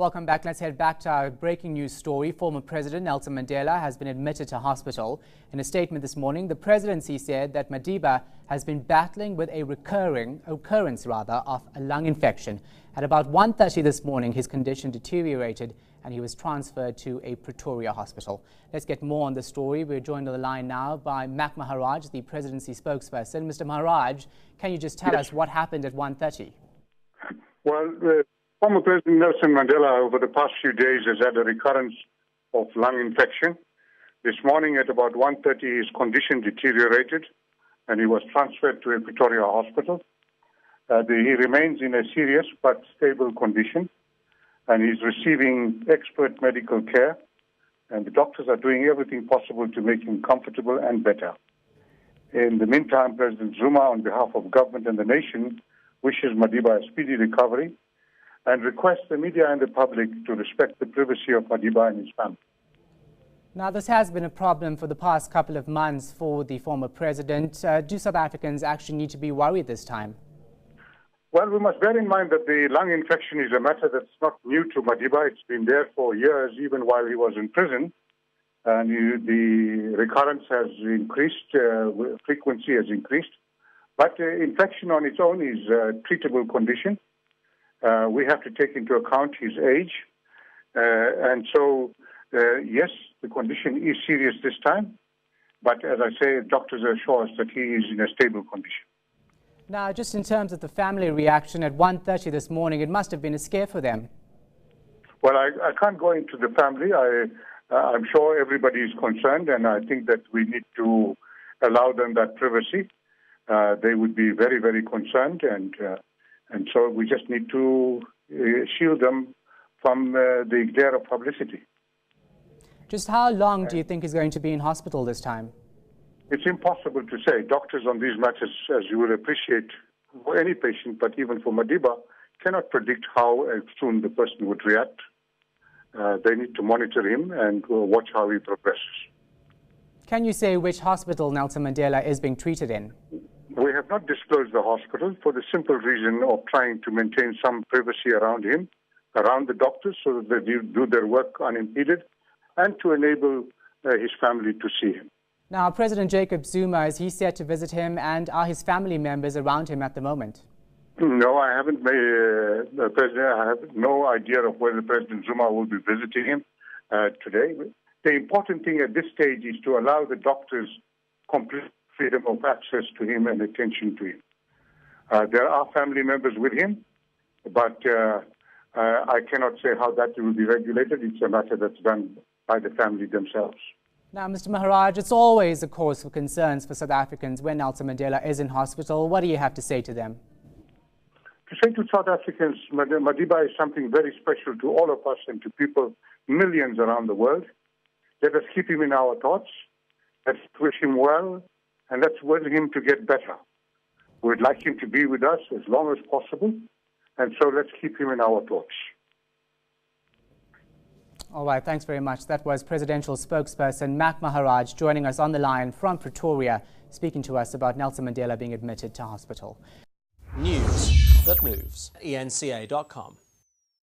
Welcome back. Let's head back to our breaking news story. Former President Nelson Mandela has been admitted to hospital. In a statement this morning, the presidency said that Madiba has been battling with a occurrence of a lung infection. At about 1:30 this morning, his condition deteriorated and he was transferred to a Pretoria hospital. Let's get more on the story. We're joined on the line now by Mac Maharaj, the presidency spokesperson. Mr. Maharaj, can you just tell us what happened at 1:30? Well, former President Nelson Mandela over the past few days has had a recurrence of lung infection. This morning at about 1:30 his condition deteriorated and he was transferred to a Pretoria hospital. He remains in a serious but stable condition and he's receiving expert medical care, and the doctors are doing everything possible to make him comfortable and better. In the meantime, President Zuma, on behalf of government and the nation, wishes Madiba a speedy recovery and requests the media and the public to respect the privacy of Madiba and his family. Now, this has been a problem for the past couple of months for the former president. Do South Africans actually need to be worried this time? Well, we must bear in mind that the lung infection is a matter that's not new to Madiba. It's been there for years, even while he was in prison. And the recurrence has increased, frequency has increased. But infection on its own is a treatable condition. We have to take into account his age. And so, yes, the condition is serious this time. But as I say, doctors assure us that he is in a stable condition. Now, just in terms of the family reaction at 1:30 this morning, it must have been a scare for them. Well, I can't go into the family. I'm sure everybody is concerned, and I think that we need to allow them that privacy. They would be very, very concerned, and so we just need to shield them from the glare of publicity. Just how long do you think he's going to be in hospital this time? It's impossible to say. Doctors on these matters, as you will appreciate, for any patient, but even for Madiba, cannot predict how soon the person would react. They need to monitor him and watch how he progresses. Can you say which hospital Nelson Mandela is being treated in? We have not disclosed the hospital for the simple reason of trying to maintain some privacy around him, around the doctors, so that they do their work unimpeded, and to enable his family to see him. Now, President Jacob Zuma, is he set to visit him, and are his family members around him at the moment? No, I haven't made I have no idea of whether President Zuma will be visiting him today. The important thing at this stage is to allow the doctors complete freedom of access to him and attention to him. There are family members with him, but I cannot say how that will be regulated. It's a matter that's done by the family themselves. Now, Mr. Maharaj, it's always a cause for concerns for South Africans when Nelson Mandela is in hospital. What do you have to say to them? To say to South Africans, Madiba is something very special to all of us and to people, millions around the world. Let us keep him in our thoughts. Let's wish him well, and let's wish him to get better. We'd like him to be with us as long as possible, and so let's keep him in our thoughts. All right, thanks very much. That was presidential spokesperson Mac Maharaj joining us on the line from Pretoria, speaking to us about Nelson Mandela being admitted to hospital. News that moves. eNCA.com.